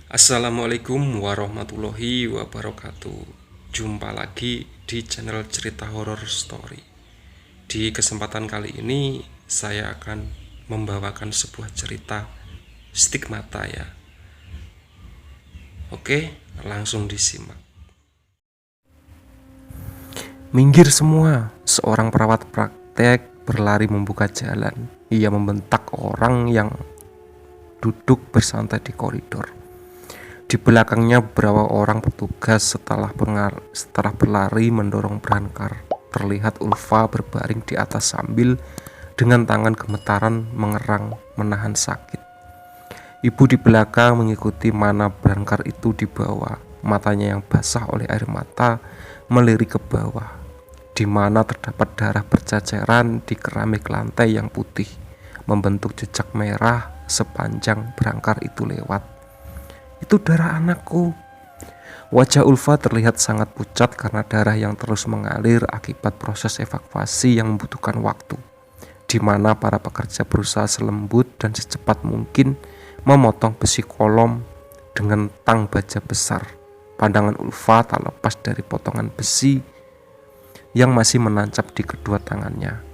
Assalamualaikum warahmatullahi wabarakatuh. Jumpa lagi di channel cerita horor story. Di kesempatan kali ini saya akan membawakan sebuah cerita stigmata ya. Oke, langsung disimak. Minggir semua, seorang perawat praktek berlari membuka jalan. Ia membentak orang yang duduk bersantai di koridor. Di belakangnya beberapa orang petugas setelah berlari mendorong berangkar. Terlihat Ulfa berbaring di atas sambil dengan tangan gemetaran mengerang menahan sakit. Ibu di belakang mengikuti mana berangkar itu dibawa. Matanya yang basah oleh air mata melirik ke bawah, di mana terdapat darah berceceran di keramik lantai yang putih, membentuk jejak merah sepanjang berangkar itu lewat. Itu darah anakku. Wajah Ulfa terlihat sangat pucat karena darah yang terus mengalir akibat proses evakuasi yang membutuhkan waktu, di mana para pekerja berusaha selembut dan secepat mungkin memotong besi kolom dengan tang baja besar. Pandangan Ulfa tak lepas dari potongan besi yang masih menancap di kedua tangannya.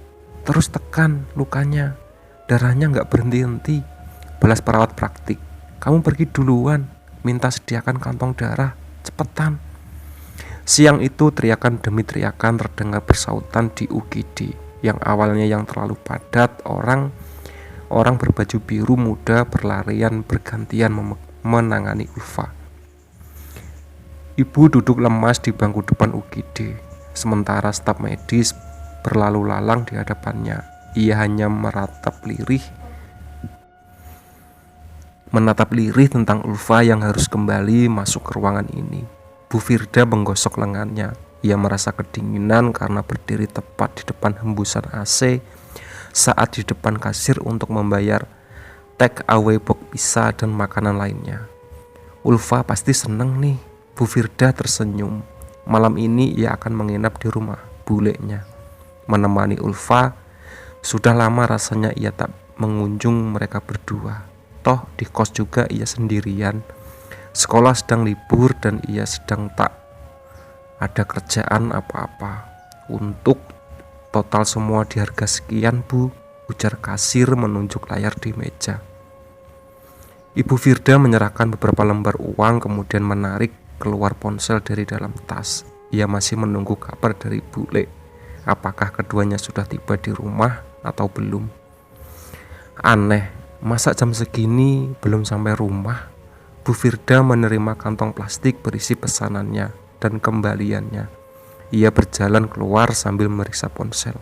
Terus tekan lukanya, darahnya gak berhenti-henti. Balas perawat praktik, kamu pergi duluan, minta sediakan kantong darah, cepetan. Siang itu teriakan demi teriakan terdengar bersautan di UGD, yang awalnya yang terlalu padat. Orang berbaju biru muda berlarian bergantian menangani Ulfa. Ibu duduk lemas di bangku depan UGD, sementara staf medis berlalu lalang di hadapannya. Ia hanya menatap lirih tentang Ulfa yang harus kembali masuk ke ruangan ini. Bu Firda menggosok lengannya. Ia merasa kedinginan karena berdiri tepat di depan hembusan AC saat di depan kasir untuk membayar take away box pizza dan makanan lainnya. Ulfa pasti seneng nih, Bu Firda tersenyum. Malam ini ia akan menginap di rumah bulenya, menemani Ulfa. Sudah lama rasanya ia tak mengunjung mereka berdua. Toh di kos juga ia sendirian. Sekolah sedang libur dan ia sedang tak ada kerjaan apa-apa. Untuk total semua di harga sekian, Bu, ujar kasir menunjuk layar di meja. Ibu Firda menyerahkan beberapa lembar uang kemudian menarik keluar ponsel dari dalam tas. Ia masih menunggu kabar dari Bule. Apakah keduanya sudah tiba di rumah atau belum? Aneh, masa jam segini belum sampai rumah? Bu Firda menerima kantong plastik berisi pesanannya dan kembaliannya. Ia berjalan keluar sambil meriksa ponsel.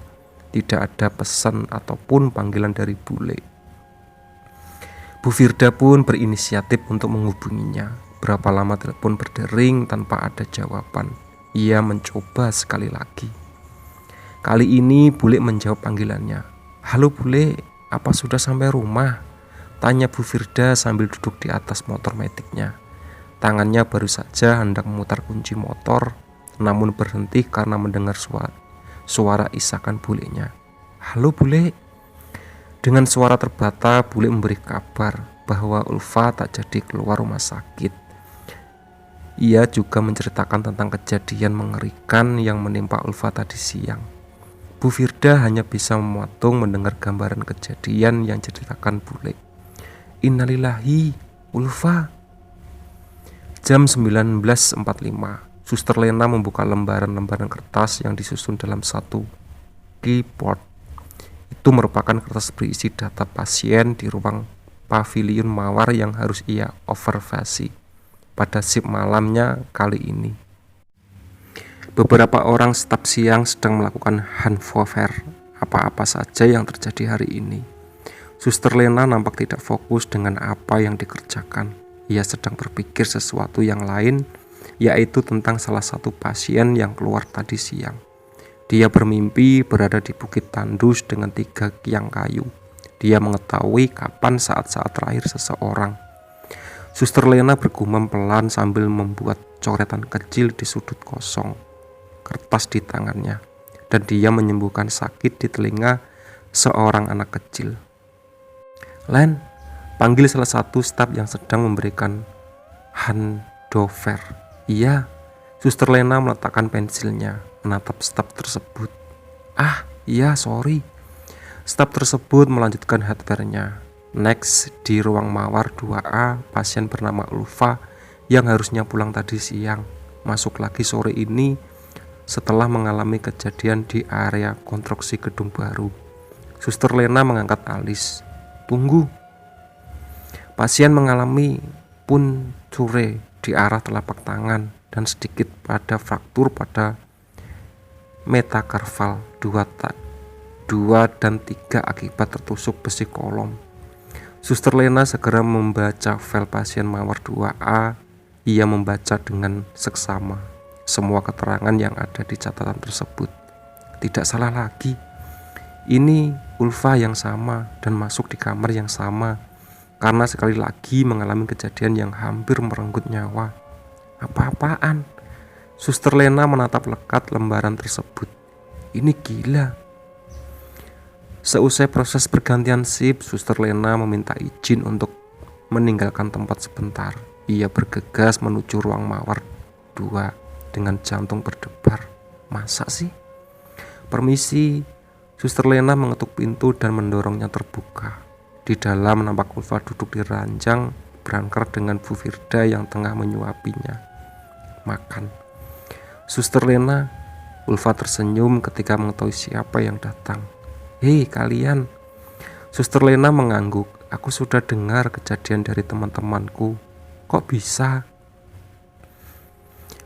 Tidak ada pesan ataupun panggilan dari Bule. Bu Firda pun berinisiatif untuk menghubunginya. Berapa lama telepon berdering tanpa ada jawaban. Ia mencoba sekali lagi. Kali ini Bule menjawab panggilannya. Halo Bule, apa sudah sampai rumah? Tanya Bu Firda sambil duduk di atas motor metiknya. Tangannya baru saja hendak memutar kunci motor, namun berhenti karena mendengar suara isakan bulenya. Halo Bule. Dengan suara terbata, Bule memberi kabar bahwa Ulfa tak jadi keluar rumah sakit. Ia juga menceritakan tentang kejadian mengerikan yang menimpa Ulfa tadi siang. Bu Firda hanya bisa memotong mendengar gambaran kejadian yang diceritakan Bule. Innalillahi, Ulfa. Jam 19.45, Suster Lena membuka lembaran-lembaran kertas yang disusun dalam satu keyboard. Itu merupakan kertas berisi data pasien di ruang pavilion mawar yang harus ia observasi pada shift malamnya kali ini. Beberapa orang staf siang sedang melakukan handover apa-apa saja yang terjadi hari ini. Suster Lena nampak tidak fokus dengan apa yang dikerjakan. Ia sedang berpikir sesuatu yang lain, yaitu tentang salah satu pasien yang keluar tadi siang. Dia bermimpi berada di Bukit Tandus dengan 3 tiang kayu. Dia mengetahui kapan saat-saat terakhir seseorang. Suster Lena bergumam pelan sambil membuat coretan kecil di sudut kosong kertas di tangannya, dan dia menyembuhkan sakit di telinga seorang anak kecil. Len, panggil salah satu staf yang sedang memberikan Handover. Iya, Suster Lena meletakkan pensilnya, menatap staf tersebut. Ah, iya, sorry. Staf tersebut melanjutkan hardware-nya. Next, di ruang mawar 2A, pasien bernama Ulfa yang harusnya pulang tadi siang masuk lagi sore ini setelah mengalami kejadian di area konstruksi gedung baru. Suster Lena mengangkat alis. Tunggu. Pasien mengalami puncture di arah telapak tangan dan sedikit pada fraktur pada metakarpal 2 dan 3 akibat tertusuk besi kolom. Suster Lena segera membaca file pasien mawar 2A. Ia membaca dengan seksama semua keterangan yang ada di catatan tersebut. Tidak salah lagi. Ini Ulfa yang sama dan masuk di kamar yang sama karena sekali lagi mengalami kejadian yang hampir merenggut nyawa. Apa-apaan? Suster Lena menatap lekat lembaran tersebut. Ini gila. Seusai proses pergantian shift, Suster Lena meminta izin untuk meninggalkan tempat sebentar. Ia bergegas menuju ruang mawar 2 dengan jantung berdebar. Masa sih? Permisi. Suster Lena mengetuk pintu dan mendorongnya terbuka. Di dalam nampak Ulfa duduk di ranjang berangker dengan Bu Firda yang tengah menyuapinya makan. Suster Lena, Ulfa tersenyum ketika mengetahui siapa yang datang. Hei kalian. Suster Lena mengangguk. Aku sudah dengar kejadian dari teman-temanku. Kok bisa?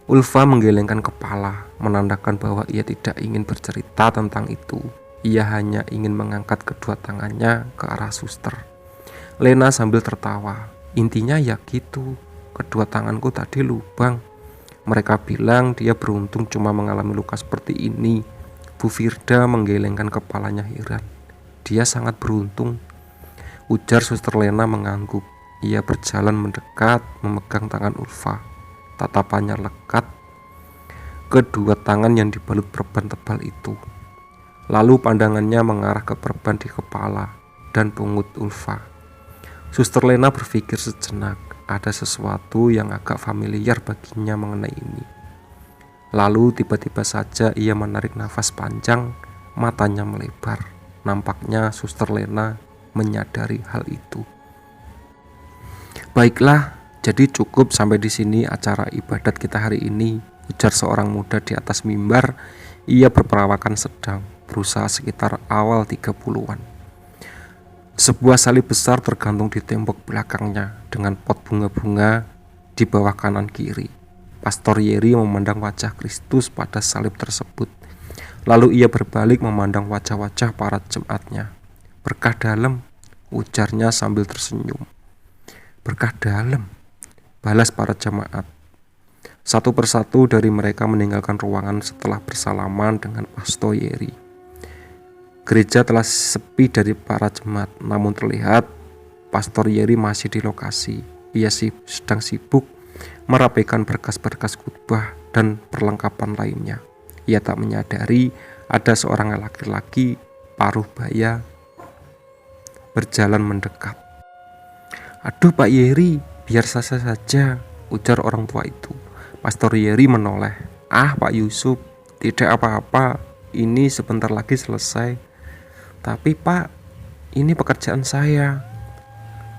Ulfa menggelengkan kepala, menandakan bahwa ia tidak ingin bercerita tentang itu. Ia hanya ingin mengangkat kedua tangannya ke arah suster. Lena sambil tertawa. Intinya ya gitu. Kedua tanganku tadi lubang. Mereka bilang dia beruntung cuma mengalami luka seperti ini. Bu Firda menggelengkan kepalanya heran. Dia sangat beruntung, ujar Suster Lena mengangguk. Ia berjalan mendekat, memegang tangan Ulfa. Tatapannya lekat kedua tangan yang dibalut perban tebal itu. Lalu pandangannya mengarah ke perban di kepala dan pungut Ulfa. Suster Lena berpikir sejenak, ada sesuatu yang agak familiar baginya mengenai ini. Lalu tiba-tiba saja ia menarik nafas panjang, matanya melebar. Nampaknya Suster Lena menyadari hal itu. Baiklah, jadi cukup sampai di sini acara ibadat kita hari ini, ujar seorang muda di atas mimbar. Ia berperawakan sedang, berusaha sekitar awal 30-an. Sebuah salib besar tergantung di tembok belakangnya dengan pot bunga-bunga di bawah kanan kiri. Pastor Yeri memandang wajah Kristus pada salib tersebut. Lalu ia berbalik memandang wajah-wajah para jemaatnya. Berkah dalam, ujarnya sambil tersenyum. Berkah dalam, balas para jemaat. Satu persatu dari mereka meninggalkan ruangan setelah bersalaman dengan Pastor Yeri. Gereja telah sepi dari para jemaat, namun terlihat Pastor Yeri masih di lokasi. Ia sedang sibuk merapikan berkas-berkas khotbah dan perlengkapan lainnya. Ia tak menyadari ada seorang laki-laki paruh baya berjalan mendekat. Aduh Pak Yeri, biar saja, ujar orang tua itu. Pastor Yeri menoleh. Ah Pak Yusuf, tidak apa-apa, ini sebentar lagi selesai. Tapi Pak, ini pekerjaan saya.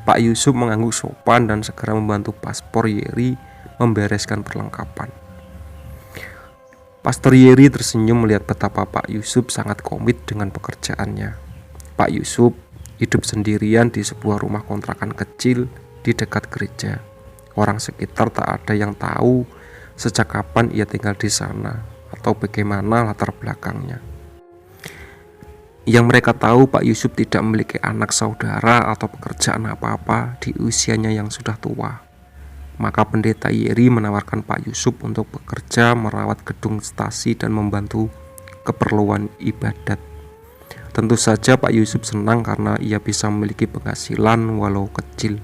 Pak Yusuf mengangguk sopan dan segera membantu Pastor Yeri membereskan perlengkapan. Pastor Yeri tersenyum melihat betapa Pak Yusuf sangat komit dengan pekerjaannya. Pak Yusuf hidup sendirian di sebuah rumah kontrakan kecil di dekat gereja. Orang sekitar tak ada yang tahu sejak kapan ia tinggal di sana atau bagaimana latar belakangnya. Yang mereka tahu, Pak Yusuf tidak memiliki anak saudara atau pekerjaan apa-apa di usianya yang sudah tua. Maka pendeta Yeri menawarkan Pak Yusuf untuk bekerja merawat gedung stasi dan membantu keperluan ibadat. Tentu saja Pak Yusuf senang karena ia bisa memiliki penghasilan walau kecil.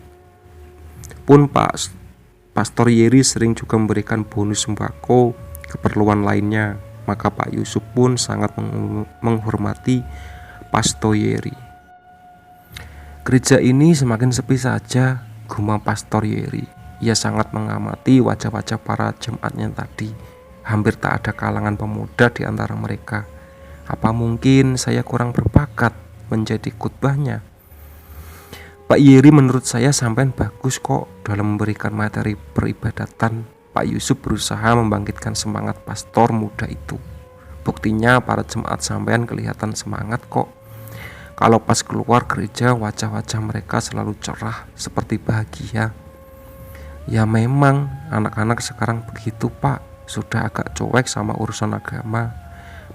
Pun Pastor Yeri sering juga memberikan bonus sembako keperluan lainnya. Maka Pak Yusuf pun sangat menghormati Pastor Yeri. Gereja ini semakin sepi saja, gumam Pastor Yeri. Ia sangat mengamati wajah-wajah para jemaatnya tadi. Hampir tak ada kalangan pemuda di antara mereka. Apa mungkin saya kurang berbakat menjadi khutbahnya? Pak Yeri, menurut saya sampean bagus kok dalam memberikan materi peribadatan. Pak Yusuf berusaha membangkitkan semangat pastor muda itu. Buktinya para jemaat sampean kelihatan semangat kok. Kalau pas keluar gereja wajah-wajah mereka selalu cerah seperti bahagia. Ya memang anak-anak sekarang begitu Pak, sudah agak cuek sama urusan agama.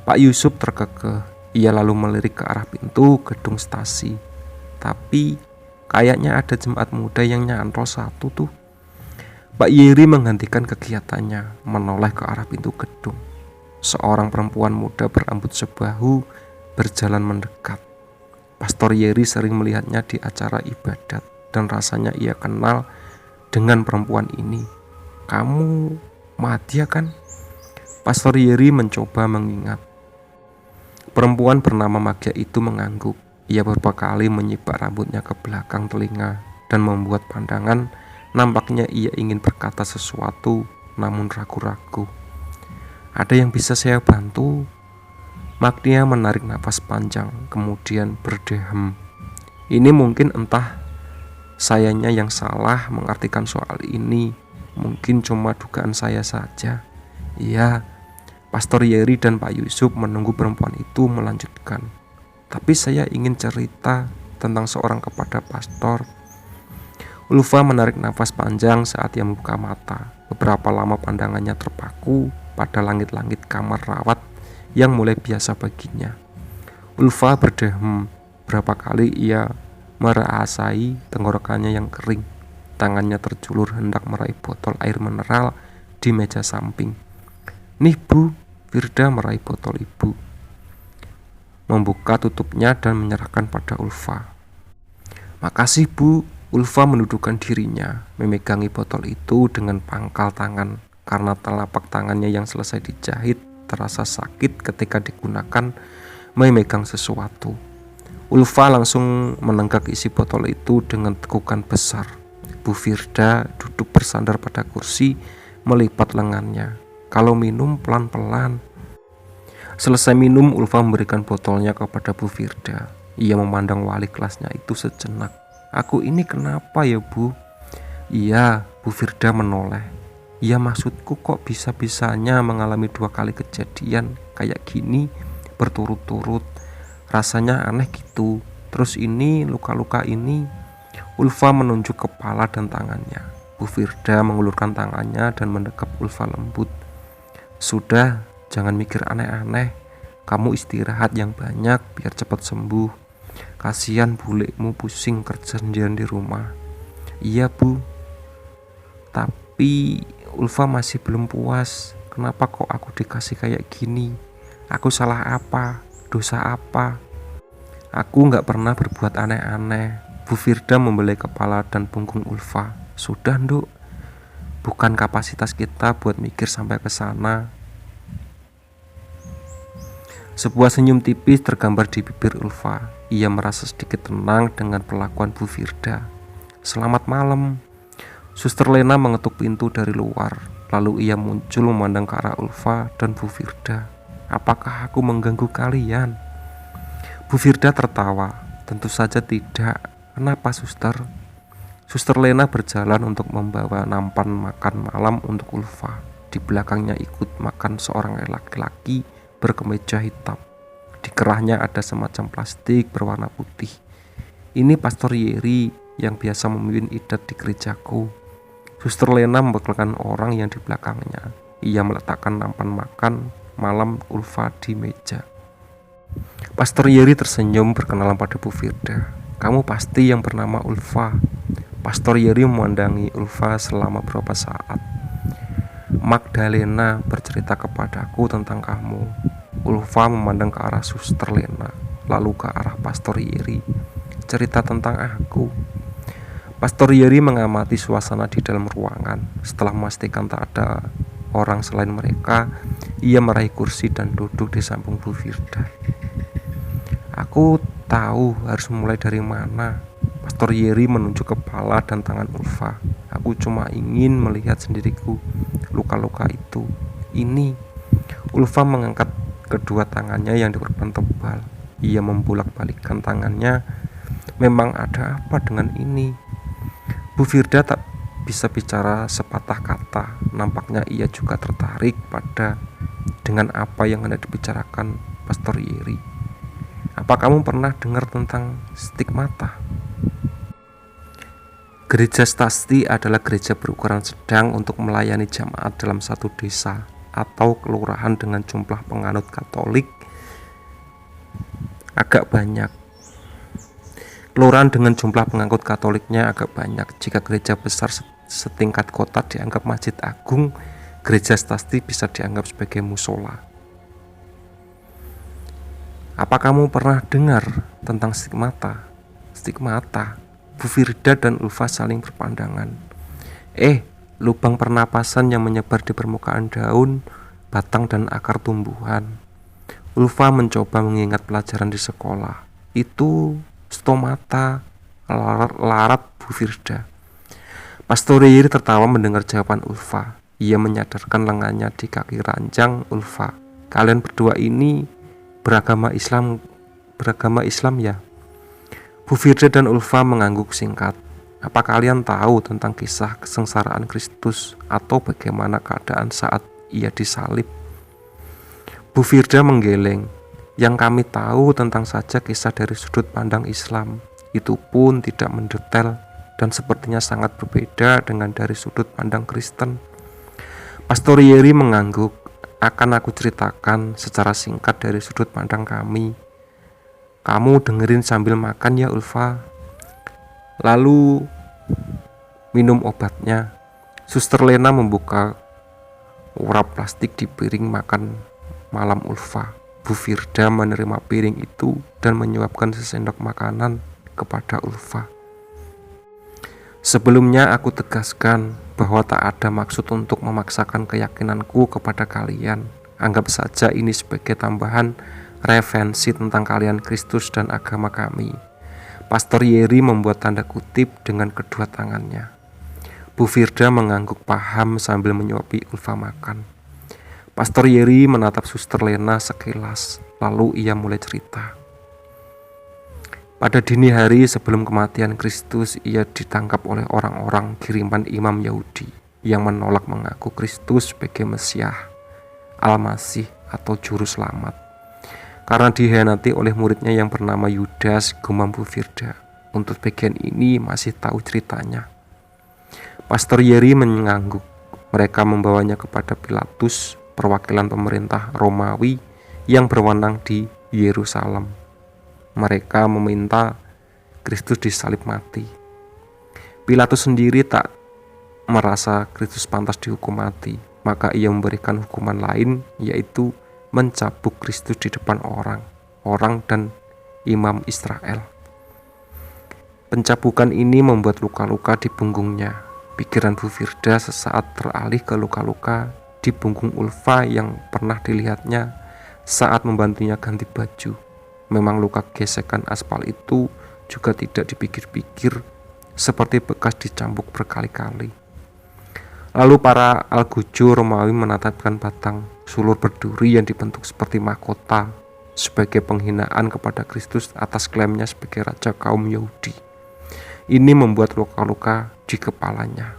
Pak Yusuf terkekeh. Ia lalu melirik ke arah pintu gedung stasi. Tapi kayaknya ada jemaat muda yang nyantol satu tuh. Pak Yeri menghentikan kegiatannya, menoleh ke arah pintu gedung. Seorang perempuan muda berambut sebahu berjalan mendekat. Pastor Yeri sering melihatnya di acara ibadat dan rasanya ia kenal dengan perempuan ini. Kamu Madia kan? Pastor Yeri mencoba mengingat. Perempuan bernama Magia itu mengangguk. Ia beberapa kali menyibak rambutnya ke belakang telinga dan membuat pandangan. Nampaknya ia ingin berkata sesuatu namun ragu-ragu. Ada yang bisa saya bantu? Magnia menarik nafas panjang kemudian berdehem. Ini mungkin entah sayanya yang salah mengartikan soal ini. Mungkin cuma dugaan saya saja. Iya, Pastor Yeri dan Pak Yusuf menunggu perempuan itu melanjutkan. Tapi saya ingin cerita tentang seorang kepada pastor. Ulfa menarik nafas panjang saat ia membuka mata. Beberapa lama pandangannya terpaku pada langit-langit kamar rawat yang mulai biasa baginya. Ulfa berdehem. Berapa kali ia merasai tenggorokannya yang kering. Tangannya terjulur hendak meraih botol air mineral di meja samping. Nih Bu, Firda meraih botol ibu, membuka tutupnya dan menyerahkan pada Ulfa. Makasih Bu. Ulfa menundukkan dirinya, memegangi botol itu dengan pangkal tangan karena telapak tangannya yang selesai dijahit terasa sakit ketika digunakan memegang sesuatu. Ulfa langsung menenggak isi botol itu dengan tekukan besar. Bu Firda duduk bersandar pada kursi, melipat lengannya. Kalau minum pelan-pelan. Selesai minum, Ulfa memberikan botolnya kepada Bu Firda. Ia memandang wali kelasnya itu sejenak. Aku ini kenapa ya Bu? Iya, Bu Firda menoleh. Ya maksudku kok bisa-bisanya mengalami 2 kali kejadian kayak gini berturut-turut. Rasanya aneh gitu. Terus ini luka-luka ini. Ulfa menunjuk kepala dan tangannya. Bu Firda mengulurkan tangannya dan mendekap Ulfa lembut. Sudah, jangan mikir aneh-aneh. Kamu istirahat yang banyak biar cepat sembuh. Kasihan bulekmu pusing kerja sendirian di rumah. Iya Bu. Tapi Ulfa masih belum puas. Kenapa kok aku dikasih kayak gini? Aku salah apa? Dosa apa? Aku gak pernah berbuat aneh-aneh. Bu Firda membelai kepala dan punggung Ulfa. Sudah Nduk, bukan kapasitas kita buat mikir sampai ke sana. Sebuah senyum tipis tergambar di bibir Ulfa. Ia merasa sedikit tenang dengan perlakuan Bu Firda. Selamat malam. Suster Lena mengetuk pintu dari luar. Lalu ia muncul memandang ke arah Ulfa dan Bu Firda. Apakah aku mengganggu kalian? Bu Firda tertawa. Tentu saja tidak. Kenapa suster? Suster Lena berjalan untuk membawa nampan makan malam untuk Ulfa. Di belakangnya ikut makan seorang laki-laki berkemeja hitam. Di kerahnya ada semacam plastik berwarna putih. Ini Pastor Yeri yang biasa memimpin idat di gerejaku. Suster Lena membekalkan orang yang di belakangnya. Ia meletakkan nampan makan malam Ulfa di meja. Pastor Yeri tersenyum berkenalan pada Bu Firda. Kamu pasti yang bernama Ulfa. Pastor Yeri memandangi Ulfa selama beberapa saat. Magdalena bercerita kepadaku tentang kamu. Ulfa memandang ke arah Suster Lena, lalu ke arah Pastor Yeri. Cerita tentang aku. Pastor Yeri mengamati suasana di dalam ruangan. Setelah memastikan tak ada orang selain mereka, ia meraih kursi dan duduk di samping Bu Firda. Aku tahu harus mulai dari mana. Pastor Yeri menunjuk kepala dan tangan Ulfa. Aku cuma ingin melihat sendiriku luka-luka itu. Ini. Ulfa mengangkat kedua tangannya yang diperban tebal. Ia membulak-balikkan tangannya. Memang ada apa dengan ini? Bu Firda tak bisa bicara sepatah kata. Nampaknya ia juga tertarik dengan apa yang hendak dibicarakan Pastor Yeri. Apa kamu pernah dengar tentang stigmata? Gereja Stasti adalah gereja berukuran sedang untuk melayani jemaat dalam satu desa atau kelurahan dengan jumlah penganut Katolik agak banyak. Kelurahan dengan jumlah pengikut Katoliknya agak banyak. Jika gereja besar setingkat kota dianggap masjid agung, gereja Stasti bisa dianggap sebagai musola. Apa kamu pernah dengar tentang stigmata? Stigmata. Bu Firda dan Ulfa saling berpandangan. Lubang pernapasan yang menyebar di permukaan daun, batang dan akar tumbuhan. Ulfa mencoba mengingat pelajaran di sekolah. Itu stomata, larat Bu Firda. Pastor Yeri tertawa mendengar jawaban Ulfa. Ia menyadarkan lengannya di kaki ranjang Ulfa. Kalian berdua ini beragama Islam ya? Bu Firda dan Ulfa mengangguk singkat. Apa kalian tahu tentang kisah kesengsaraan Kristus atau bagaimana keadaan saat ia disalib? Bu Firda menggeleng. Yang kami tahu tentang saja kisah dari sudut pandang Islam. Itu pun tidak mendetail dan sepertinya sangat berbeda dengan dari sudut pandang Kristen. Pastor Yeri mengangguk. Akan aku ceritakan secara singkat dari sudut pandang kami. Kamu dengerin sambil makan ya Ulfa. Lalu minum obatnya. Suster Lena membuka urap plastik di piring makan malam Ulfa. Bu Firda menerima piring itu dan menyuapkan sesendok makanan kepada Ulfa. Sebelumnya aku tegaskan bahwa tak ada maksud untuk memaksakan keyakinanku kepada kalian. Anggap saja ini sebagai tambahan referensi tentang kalian Kristus dan agama kami. Pastor Yeri membuat tanda kutip dengan kedua tangannya. Bu Firda mengangguk paham sambil menyuapi Ulfa makan. Pastor Yeri menatap Suster Lena sekilas, lalu ia mulai cerita. Pada dini hari sebelum kematian Kristus, ia ditangkap oleh orang-orang kiriman imam Yahudi yang menolak mengaku Kristus sebagai Mesias, Al-Masih atau Juru Selamat. Karena dihianati oleh muridnya yang bernama Yudas, gumam Bu Firda. Untuk bagian ini masih tahu ceritanya. Pastor Yeri mengangguk. Mereka membawanya kepada Pilatus, perwakilan pemerintah Romawi yang berwenang di Yerusalem. Mereka meminta Kristus disalib mati. Pilatus sendiri tak merasa Kristus pantas dihukum mati, maka ia memberikan hukuman lain, yaitu mencabuk Kristus di depan orang dan imam Israel. Pencabukan ini membuat luka-luka di punggungnya. Pikiran Bu Firda sesaat teralih ke luka-luka di punggung Ulfa yang pernah dilihatnya saat membantunya ganti baju. Memang luka gesekan aspal itu juga tidak dipikir-pikir, seperti bekas dicambuk berkali-kali. Lalu para algojo Romawi menatapkan batang sulur berduri yang dibentuk seperti mahkota sebagai penghinaan kepada Kristus atas klaimnya sebagai raja kaum Yahudi. Ini membuat luka-luka di kepalanya.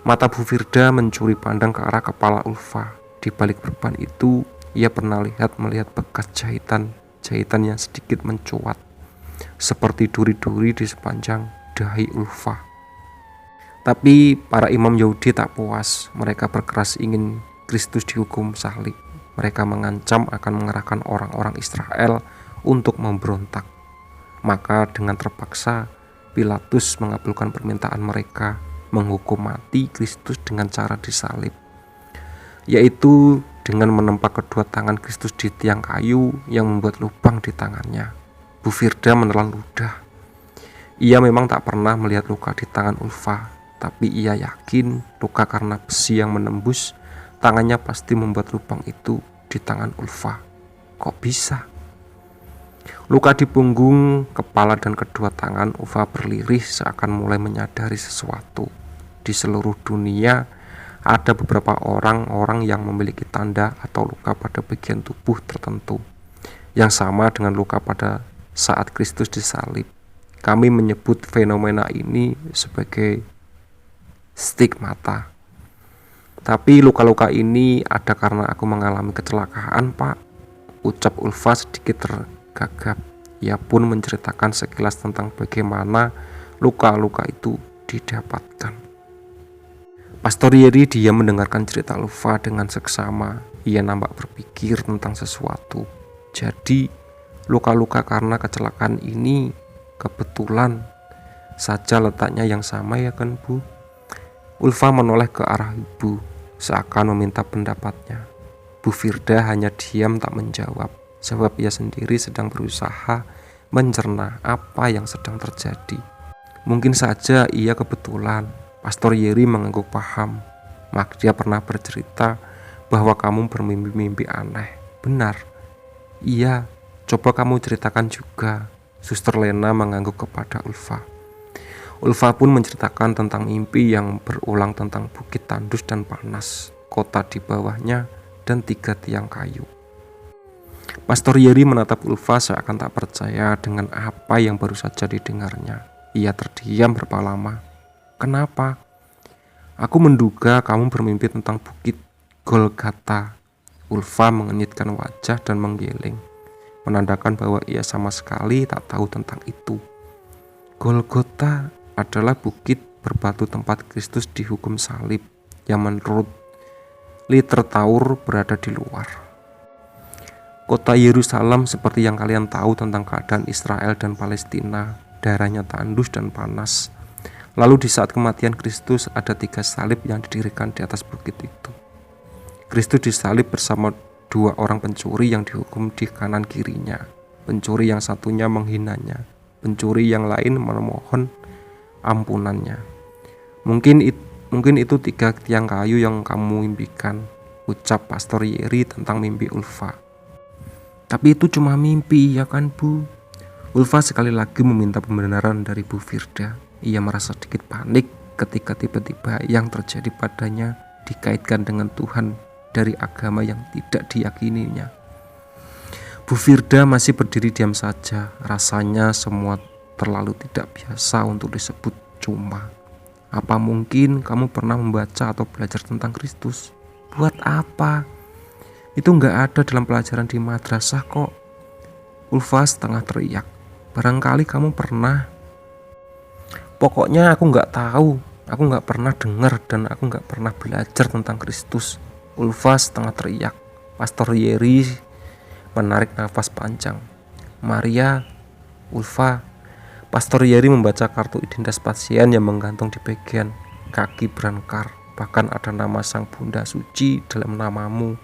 Mata Bu Firda mencuri pandang ke arah kepala Ulfa. Di balik perban itu, ia pernah melihat bekas jahitan yang sedikit mencuat, seperti duri-duri di sepanjang dahi Ulfa. Tapi para imam Yahudi tak puas. Mereka berkeras ingin Kristus dihukum salib. Mereka mengancam akan mengerahkan orang-orang Israel untuk memberontak. Maka dengan terpaksa Pilatus mengabulkan permintaan mereka, menghukum mati Kristus dengan cara disalib, yaitu dengan menempa kedua tangan Kristus di tiang kayu yang membuat lubang di tangannya. Bu Firda menelan ludah. Ia memang tak pernah melihat luka di tangan Ulfa, tapi ia yakin luka karena besi yang menembus tangannya pasti membuat lubang itu di tangan Ulfa. Kok bisa? Luka di punggung, kepala, dan kedua tangan, Ulfa berlirih seakan mulai menyadari sesuatu. Di seluruh dunia, ada beberapa orang-orang yang memiliki tanda atau luka pada bagian tubuh tertentu, yang sama dengan luka pada saat Kristus disalib. Kami menyebut fenomena ini sebagai stigmata. Tapi luka-luka ini ada karena aku mengalami kecelakaan, Pak, ucap Ulfa sedikit tergagap. Ia pun menceritakan sekilas tentang bagaimana luka-luka itu didapatkan. Pastor Yeri diam mendengarkan cerita Ulfa dengan seksama. Ia nampak berpikir tentang sesuatu. Jadi, luka-luka karena kecelakaan ini kebetulan saja letaknya yang sama, ya kan, Bu? Ulfa menoleh ke arah ibu, seakan meminta pendapatnya. Bu Firda hanya diam tak menjawab, sebab ia sendiri sedang berusaha mencerna apa yang sedang terjadi. Mungkin saja ia kebetulan. Pastor Yeri mengangguk paham. Magda pernah bercerita bahwa kamu bermimpi-mimpi aneh. Benar? Iya, coba kamu ceritakan juga. Suster Lena mengangguk kepada Ulfa. Ulfa pun menceritakan tentang mimpi yang berulang tentang bukit tandus dan panas, kota di bawahnya, dan 3 tiang kayu. Pastor Yeri menatap Ulfa seakan tak percaya dengan apa yang baru saja didengarnya. Ia terdiam berapa lama. Kenapa? Aku menduga kamu bermimpi tentang bukit Golgata. Ulfa mengenyitkan wajah dan menggeleng, menandakan bahwa ia sama sekali tak tahu tentang itu. Golgota adalah bukit berbatu tempat Kristus dihukum salib, yang menurut literatur berada di luar kota Yerusalem. Seperti yang kalian tahu tentang keadaan Israel dan Palestina, daerahnya tandus dan panas. Lalu di saat kematian Kristus ada 3 salib yang didirikan di atas bukit itu. Kristus disalib bersama 2 orang pencuri yang dihukum di kanan kirinya. Pencuri yang satunya menghinanya, pencuri yang lain memohon ampunannya. Mungkin itu 3 tiang kayu yang kamu mimpikan, ucap Pastor Yeri tentang mimpi Ulfa. Tapi itu cuma mimpi, ya kan, Bu? Ulfa sekali lagi meminta pembenaran dari Bu Firda. Ia merasa sedikit panik ketika tiba-tiba yang terjadi padanya dikaitkan dengan Tuhan dari agama yang tidak diyakininya. Bu Firda masih berdiri diam saja. Rasanya semua terlalu tidak biasa untuk disebut cuma. Apa mungkin kamu pernah membaca atau belajar tentang Kristus? Buat apa? Itu gak ada dalam pelajaran di madrasah kok. Ulfa setengah teriak. Barangkali kamu pernah. Pokoknya aku gak tahu. Aku gak pernah dengar dan aku gak pernah belajar tentang Kristus. Ulfa setengah teriak. Pastor Yeri menarik nafas panjang. Maria, Ulfa. Pastor Yeri membaca kartu identitas pasien yang menggantung di bagian kaki berangkar. Bahkan ada nama sang Bunda Suci dalam namamu.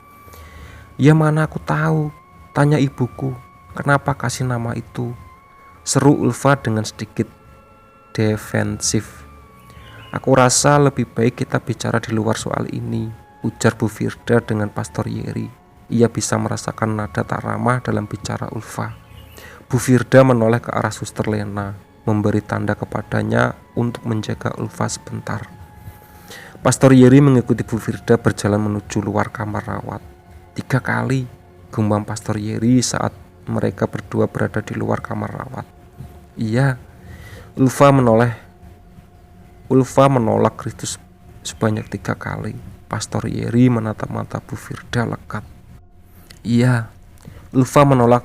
Ya mana aku tahu. Tanya ibuku. Kenapa kasih nama itu? Seru Ulfa dengan sedikit defensif. Aku rasa lebih baik kita bicara di luar soal ini, ujar Bu Firda dengan Pastor Yeri. Ia bisa merasakan nada tak ramah dalam bicara Ulfa. Bu Firda menoleh ke arah Suster Lena, memberi tanda kepadanya untuk menjaga Ulfa sebentar. Pastor Yeri mengikuti Bu Firda berjalan menuju luar kamar rawat. 3 kali, gumam Pastor Yeri saat mereka berdua berada di luar kamar rawat. Iya, Ulfa menolak Kristus sebanyak 3 kali. Pastor Yeri menatap mata Bu Firda lekat. Iya, Ulfa menolak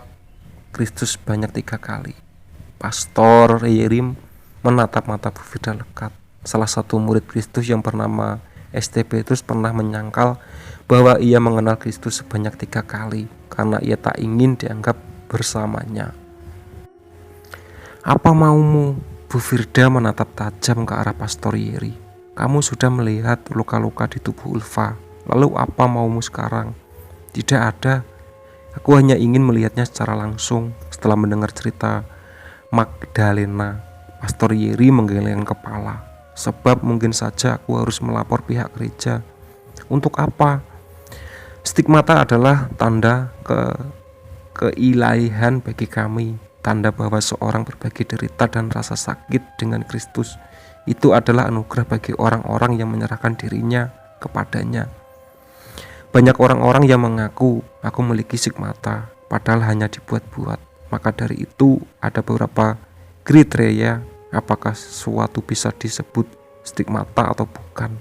Kristus sebanyak 3 kali. Pastor Yeri menatap mata Bu Firda lekat. Salah satu murid Kristus yang bernama St. Petrus pernah menyangkal bahwa ia mengenal Kristus sebanyak 3 kali karena ia tak ingin dianggap bersamanya. Apa maumu? Bu Firda menatap tajam ke arah Pastor Yeri. Kamu sudah melihat luka-luka di tubuh Ulfa. Lalu apa maumu sekarang? Tidak ada. Aku hanya ingin melihatnya secara langsung. Setelah mendengar cerita Magdalena, Pastor Yeri menggeleng kepala. Sebab mungkin saja aku harus melapor pihak gereja. Untuk apa? Stigmata adalah tanda keilahian bagi kami, tanda bahwa seorang berbagi derita dan rasa sakit dengan Kristus. Itu adalah anugerah bagi orang-orang yang menyerahkan dirinya kepadanya. Banyak orang-orang yang mengaku aku memiliki stigmata, padahal hanya dibuat-buat. Maka dari itu ada beberapa kriteria apakah sesuatu bisa disebut stigmata atau bukan.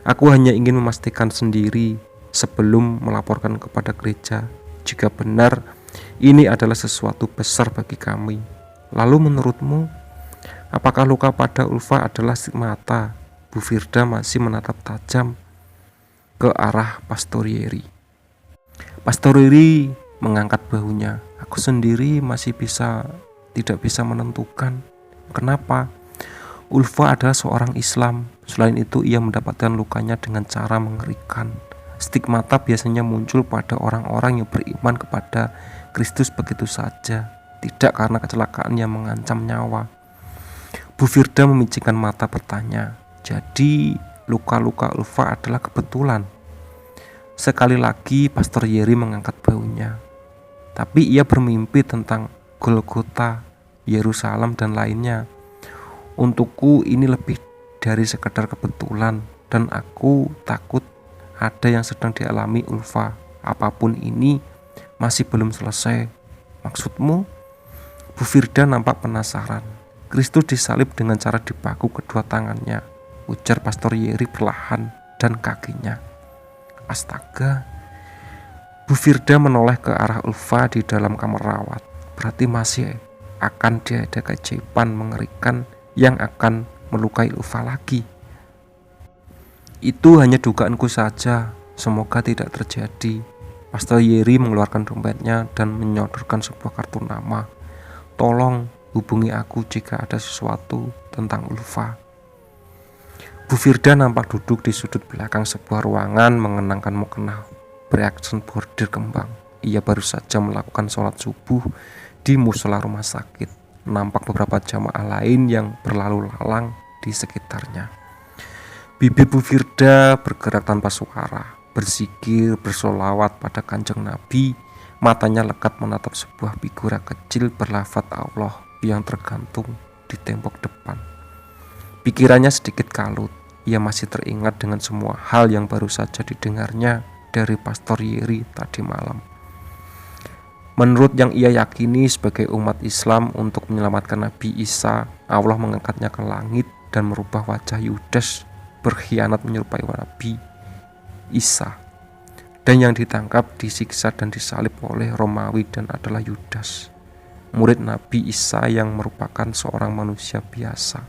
Aku hanya ingin memastikan sendiri sebelum melaporkan kepada gereja jika benar ini adalah sesuatu besar bagi kami. Lalu menurutmu, apakah luka pada Ulfa adalah stigmata? Bu Firda masih menatap tajam ke arah Pastor Yeri. Pastor Yeri mengangkat bahunya. Aku sendiri masih tidak bisa menentukan. Kenapa? Ulfa adalah seorang Islam. Selain itu ia mendapatkan lukanya dengan cara mengerikan. Stigmata biasanya muncul pada orang-orang yang beriman kepada Kristus begitu saja, tidak karena kecelakaan yang mengancam nyawa. Bu Firda memicingkan mata bertanya, jadi luka-luka Ulfa adalah kebetulan? Sekali lagi Pastor Yeri mengangkat bahunya. Tapi ia bermimpi tentang Golgota, Yerusalem dan lainnya. Untukku ini lebih dari sekedar kebetulan, dan aku takut ada yang sedang dialami Ulfa. Apapun ini masih belum selesai. Maksudmu? Bu Firda nampak penasaran. Kristus disalib dengan cara dipaku kedua tangannya, ujar Pastor Yeri perlahan, dan kakinya. Astaga. Bu Firda menoleh ke arah Ulfa di dalam kamar rawat. Berarti masih akan ada keajaiban mengerikan yang akan melukai Ulfa lagi. Itu hanya dugaanku saja, semoga tidak terjadi. Pastor Yeri mengeluarkan dompetnya dan menyodorkan sebuah kartu nama. Tolong hubungi aku jika ada sesuatu tentang Ulfa. Bu Firda nampak duduk di sudut belakang sebuah ruangan mengenangkan mukena beraksen bordir kembang. Ia baru saja melakukan sholat subuh di musola rumah sakit. Nampak beberapa jamaah lain yang berlalu lalang di sekitarnya. Bibir Bu Firda bergerak tanpa suara, berzikir, bersolawat pada Kanjeng Nabi. Matanya lekat menatap sebuah figura kecil berlafaz Allah yang tergantung di tembok depan. Pikirannya sedikit kalut. Ia masih teringat dengan semua hal yang baru saja didengarnya dari Pastor Yeri tadi malam. Menurut yang ia yakini sebagai umat Islam untuk menyelamatkan Nabi Isa, Allah mengangkatnya ke langit dan merubah wajah Yudas berkhianat menyerupai Nabi Isa. Dan yang ditangkap, disiksa dan disalib oleh Romawi dan adalah Yudas, murid Nabi Isa yang merupakan seorang manusia biasa.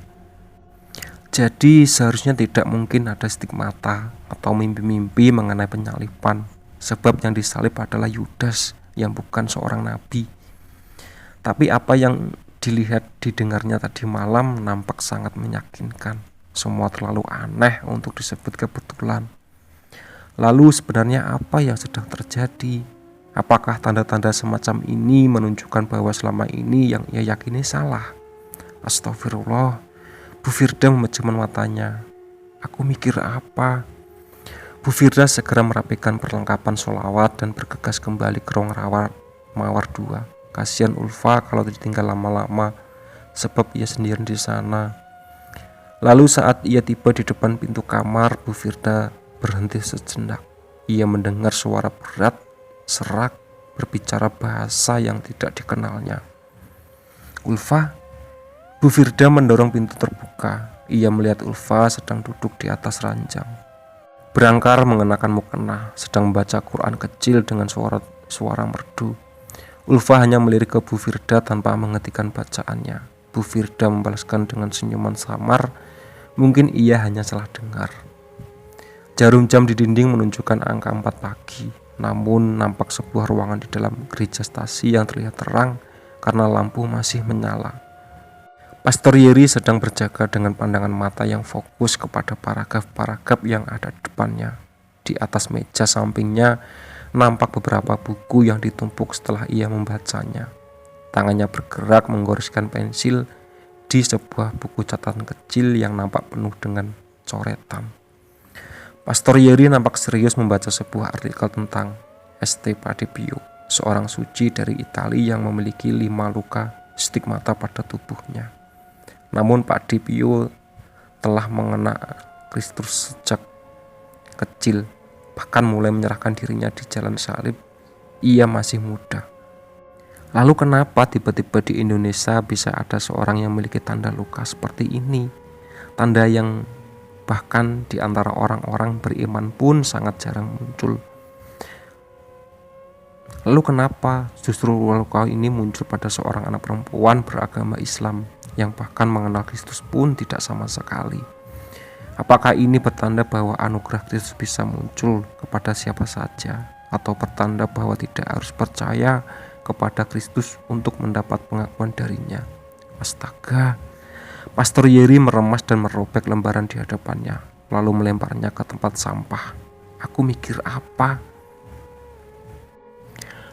Jadi seharusnya tidak mungkin ada stigmata atau mimpi-mimpi mengenai penyaliban, sebab yang disalib adalah Yudas yang bukan seorang nabi. Tapi apa yang dilihat didengarnya tadi malam nampak sangat meyakinkan. Semua terlalu aneh untuk disebut kebetulan. Lalu sebenarnya apa yang sedang terjadi? Apakah tanda-tanda semacam ini menunjukkan bahwa selama ini yang ia yakini salah? Astagfirullah. Bu Firda memejamkan matanya. Aku mikir apa? Bu Firda segera merapikan perlengkapan sholawat dan bergegas kembali ke ruang rawat Mawar 2. Kasihan Ulfa kalau ditinggal lama-lama, sebab ia sendirian di sana. Lalu saat ia tiba di depan pintu kamar, Bu Firda berhenti sejenak. Ia mendengar suara berat, serak, berbicara bahasa yang tidak dikenalnya. Ulfa? Bu Firda mendorong pintu terbuka. Ia melihat Ulfa sedang duduk di atas ranjang, berangkar mengenakan mukena, sedang membaca Quran kecil dengan suara merdu. Ulfa hanya melirik ke Bu Firda tanpa menghentikan bacaannya. Bu Firda membalaskan dengan senyuman samar. Mungkin ia hanya salah dengar. Jarum jam di dinding menunjukkan angka 4 pagi. Namun nampak sebuah ruangan di dalam gereja stasi yang terlihat terang karena lampu masih menyala. Pastor Yeri sedang berjaga dengan pandangan mata yang fokus kepada paragraf-paragraf yang ada di depannya. Di atas meja sampingnya nampak beberapa buku yang ditumpuk setelah ia membacanya. Tangannya bergerak menggoreskan pensil di sebuah buku catatan kecil yang nampak penuh dengan coretan. Pastor Yeri nampak serius membaca sebuah artikel tentang Esteban de Pio, seorang suci dari Italia yang memiliki 5 luka stigmata pada tubuhnya. Namun Pak Dipio telah mengenal Kristus sejak kecil, bahkan mulai menyerahkan dirinya di jalan salib. Ia masih muda. Lalu kenapa tiba-tiba di Indonesia bisa ada seorang yang memiliki tanda luka seperti ini? Tanda yang bahkan di antara orang-orang beriman pun sangat jarang muncul. Lalu kenapa justru luka ini muncul pada seorang anak perempuan beragama Islam yang bahkan mengenal Kristus pun tidak sama sekali? Apakah ini bertanda bahwa anugerah Kristus bisa muncul kepada siapa saja, atau pertanda bahwa tidak harus percaya kepada Kristus untuk mendapat pengakuan darinya? Astaga. Pastor Yeri meremas dan merobek lembaran di hadapannya, lalu melemparnya ke tempat sampah. Aku mikir apa?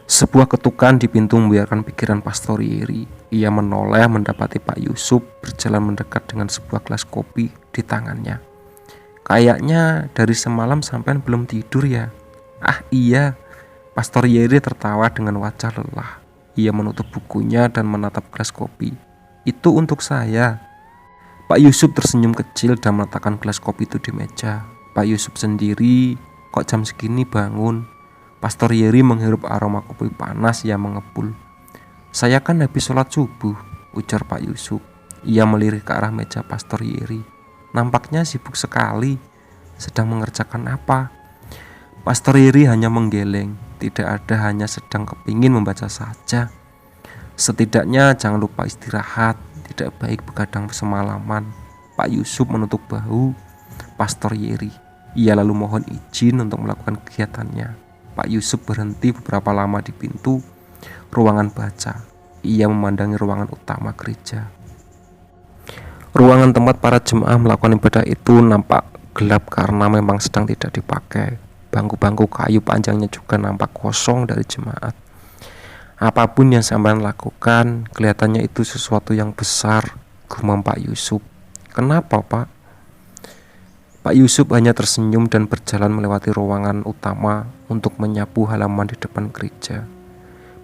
Sebuah ketukan di pintu membiarkan pikiran Pastor Yeri. Ia menoleh mendapati Pak Yusuf berjalan mendekat dengan sebuah gelas kopi di tangannya. Kayaknya dari semalam sampean belum tidur ya? Ah iya. Pastor Yeri tertawa dengan wajah lelah. Ia menutup bukunya dan menatap gelas kopi. Itu untuk saya. Pak Yusuf tersenyum kecil dan meletakkan gelas kopi itu di meja. Pak Yusuf sendiri, kok jam segini bangun? Pastor Yeri menghirup aroma kopi panas yang mengepul. Saya kan habis sholat subuh, ujar Pak Yusuf. Ia melirik ke arah meja Pastor Yeri. Nampaknya sibuk sekali. Sedang mengerjakan apa? Pastor Yeri hanya menggeleng. Tidak ada, hanya sedang kepingin membaca saja. Setidaknya jangan lupa istirahat. Tidak baik begadang semalaman. Pak Yusuf menutup bahu Pastor Yeri. Ia lalu mohon izin untuk melakukan kegiatannya. Pak Yusuf berhenti beberapa lama di pintu ruangan baca. Ia memandangi ruangan utama gereja. Ruangan tempat para jemaah melakukan ibadah itu nampak gelap karena memang sedang tidak dipakai. Bangku-bangku kayu panjangnya juga nampak kosong dari jemaat. Apapun yang sampean lakukan, kelihatannya itu sesuatu yang besar, gumam Pak Yusuf. Kenapa, Pak? Pak Yusuf hanya tersenyum dan berjalan melewati ruangan utama untuk menyapu halaman di depan gereja.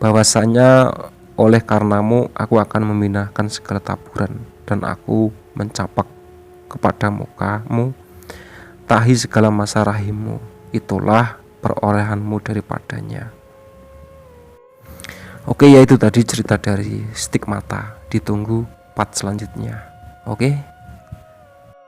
Bahwasanya oleh karenamu aku akan memindahkan segala taburan, dan aku mencapak kepada mukamu, tahi segala masa rahimmu, itulah perolehanmu daripadanya. Oke, ya itu tadi cerita dari Stigmata. Ditunggu part selanjutnya. Oke.